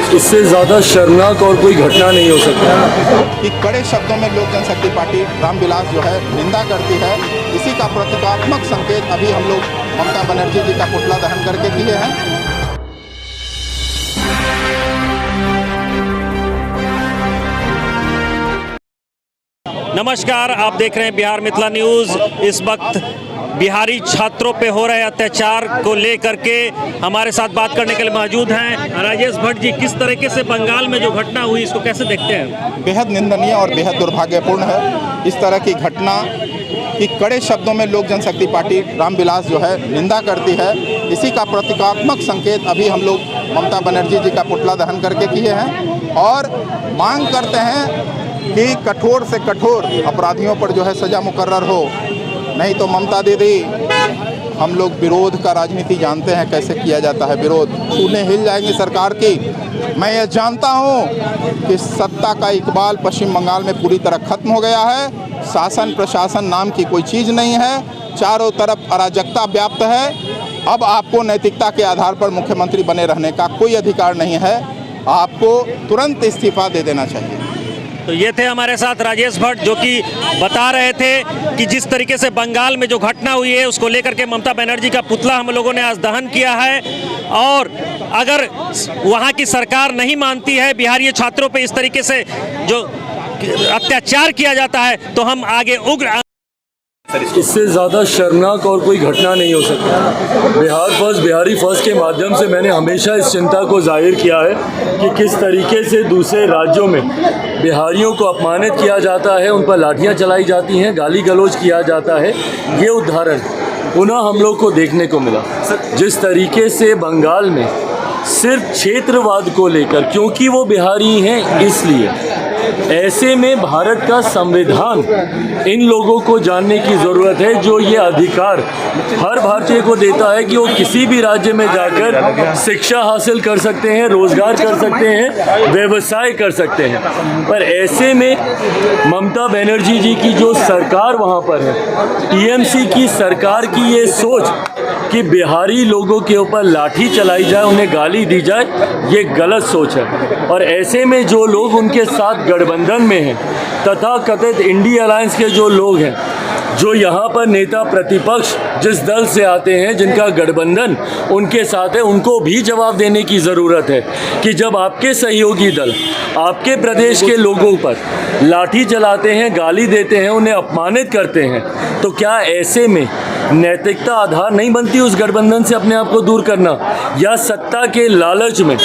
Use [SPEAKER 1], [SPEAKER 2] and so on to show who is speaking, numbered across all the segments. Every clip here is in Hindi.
[SPEAKER 1] इससे ज़्यादा शर्मनाक और कोई घटना नहीं हो सकती
[SPEAKER 2] कि कड़े शब्दों में लोक जनशक्ति पार्टी रामविलास जो है निंदा करती है। इसी का प्रतीकात्मक संकेत अभी हम लोग ममता बनर्जी जी का पुतला दहन करके किए हैं।
[SPEAKER 3] नमस्कार, आप देख रहे हैं बिहार मिथिला न्यूज़। इस वक्त बिहारी छात्रों पे हो रहे अत्याचार को लेकर के हमारे साथ बात करने के लिए मौजूद हैं राजेश भट्ट जी। किस तरीके से बंगाल में जो घटना हुई इसको कैसे देखते हैं?
[SPEAKER 2] बेहद निंदनीय और बेहद दुर्भाग्यपूर्ण है। इस तरह की घटना कि कड़े शब्दों में लोक जनशक्ति पार्टी रामविलास जो है निंदा करती है। इसी का प्रतीकात्मक संकेत अभी हम लोग ममता बनर्जी जी का पुतला दहन करके किए हैं और मांग करते हैं कि कठोर से कठोर अपराधियों पर जो है सज़ा मुकर्रर हो। नहीं तो ममता दीदी, हम लोग विरोध का राजनीति जानते हैं कैसे किया जाता है। विरोध छूने हिल जाएंगी सरकार की। मैं ये जानता हूँ कि सत्ता का इकबाल पश्चिम बंगाल में पूरी तरह खत्म हो गया है। शासन प्रशासन नाम की कोई चीज़ नहीं है। चारों तरफ अराजकता व्याप्त है। अब आपको नैतिकता के आधार पर मुख्यमंत्री बने रहने का कोई अधिकार नहीं है। आपको तुरंत इस्तीफा दे देना चाहिए।
[SPEAKER 3] तो ये थे हमारे साथ राजेश भट्ट, जो कि बता रहे थे कि जिस तरीके से बंगाल में जो घटना हुई है उसको लेकर के ममता बनर्जी का पुतला हम लोगों ने आज दहन किया है। और अगर वहाँ की सरकार नहीं मानती है बिहारी छात्रों पे इस तरीके से जो अत्याचार किया जाता है तो हम आगे उग्र
[SPEAKER 1] इससे ज़्यादा शर्मनाक और कोई घटना नहीं हो सकती। बिहार फर्स्ट, बिहारी फर्स्ट के माध्यम से मैंने हमेशा इस चिंता को जाहिर किया है कि किस तरीके से दूसरे राज्यों में बिहारियों को अपमानित किया जाता है, उन पर लाठियां चलाई जाती हैं, गाली गलौज किया जाता है। ये उदाहरण पुनः हम लोग को देखने को मिला। जिस तरीके से बंगाल में सिर्फ क्षेत्रवाद को लेकर, क्योंकि वो बिहारी हैं इसलिए, ऐसे में भारत का संविधान इन लोगों को जानने की ज़रूरत है, जो ये अधिकार हर भारतीय को देता है कि वो किसी भी राज्य में जाकर शिक्षा हासिल कर सकते हैं, रोजगार कर सकते हैं, व्यवसाय कर सकते हैं। पर ऐसे में ममता बनर्जी जी की जो सरकार वहाँ पर है, टीएमसी की सरकार की ये सोच कि बिहारी लोगों के ऊपर लाठी चलाई जाए, उन्हें गाली दी जाए, ये गलत सोच है। और ऐसे में जो लोग उनके साथ गठबंधन में हैं, तथा कथित इंडी अलायंस के जो लोग हैं, जो यहाँ पर नेता प्रतिपक्ष जिस दल से आते हैं, जिनका गठबंधन उनके साथ है, उनको भी जवाब देने की ज़रूरत है कि जब आपके सहयोगी दल आपके प्रदेश के लोगों पर लाठी चलाते हैं, गाली देते हैं, उन्हें अपमानित करते हैं, तो क्या ऐसे में नैतिकता आधार नहीं बनती उस गठबंधन से अपने आप को दूर करना? या सत्ता के लालच में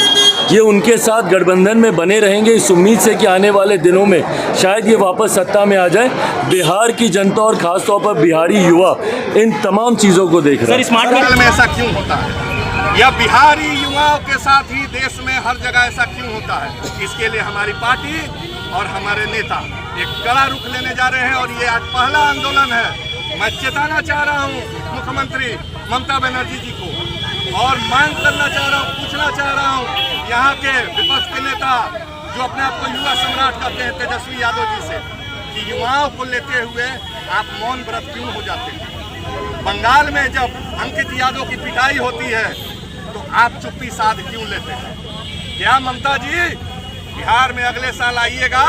[SPEAKER 1] ये उनके साथ गठबंधन में बने रहेंगे इस उम्मीद से कि आने वाले दिनों में शायद ये वापस सत्ता में आ जाए? बिहार की जनता और खासतौर पर बिहारी युवा इन तमाम चीज़ों को देख रहा है।
[SPEAKER 4] स्मार्ट मीटर में ऐसा क्यों होता है, या बिहारी युवाओं के साथ ही देश में हर जगह ऐसा क्यों होता है? इसके लिए हमारी पार्टी और हमारे नेता एक कड़ा रुख लेने जा रहे हैं और ये आज पहला आंदोलन है। मैं चेताना चाह रहा हूँ मुख्यमंत्री ममता बनर्जी जी को और मांग करना चाह रहा हूँ, पूछना चाह रहा हूँ यहाँ के विपक्ष के नेता जो अपने आप को युवा सम्राट कहते हैं तेजस्वी यादव जी से, कि युवाओं को लेते हुए आप मौन व्रत क्यों हो जाते हैं? बंगाल में जब अंकित यादव की पिटाई होती है तो आप चुप्पी साध क्यों लेते हैं? क्या ममता जी बिहार में अगले साल आइएगा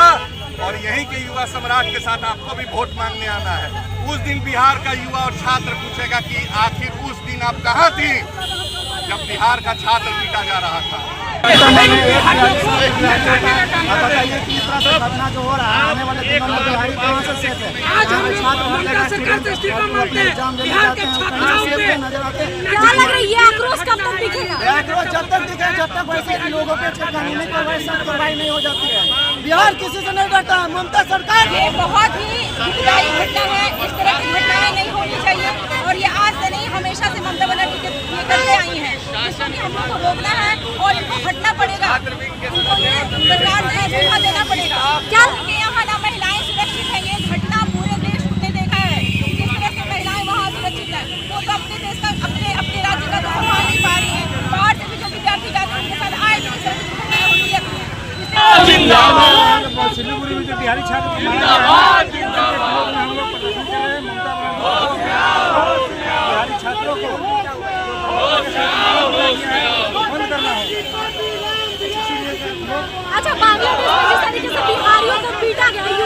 [SPEAKER 4] और यहीं के युवा सम्राट के साथ आपको भी वोट मांगने आना है। उस दिन बिहार का युवा और छात्र पूछेगा कि आखिर उस दिन आप कहाँ थी जब बिहार का छात्र पीटा जा रहा था।
[SPEAKER 5] घटना जो हो रहा है, आने वाले दिनों में बिहारी कहाँ से सेफ है?
[SPEAKER 6] आज हम बिहार के छात्र
[SPEAKER 5] नजर आते हैं।
[SPEAKER 6] क्या लग रहा है ये आक्रोश कब तक दिखेगा?
[SPEAKER 5] आक्रोश जब तक दिखे, जब तक वैसे लोगों पे कानूनी कार्रवाई नहीं हो जाती है। बिहार किसी से नहीं डरता है। ममता सरकार
[SPEAKER 6] ये बहुत ही दुखदायी घटना है। इस तरह की घटनाएं नहीं होनी चाहिए और ये आज से नहीं, हमेशा से ममता बनर्जी ये करते आई हैं। इसलिए हम लोग को रोकना है और इनको हटना पड़ेगा। उनको ये सरकार से इस्तीफा देना पड़ेगा। क्या यहाँ ना महिलाएं सुरक्षित है? ये घटना पूरे देश ने देखा है। जिस तरह से महिलाएं वहाँ सुरक्षित है, वो तो अपने देश का, अपने राज्य का तो संभाल नहीं पा रही है। बाहर से भी जो विद्यार्थी जाते हैं उनके साथ आए भी इस तरह की घटनाएं होती है।
[SPEAKER 5] सिलीगुड़ी में जो बिहारी छात्र बिहारी छात्रों को बंद करना है।
[SPEAKER 6] किया गया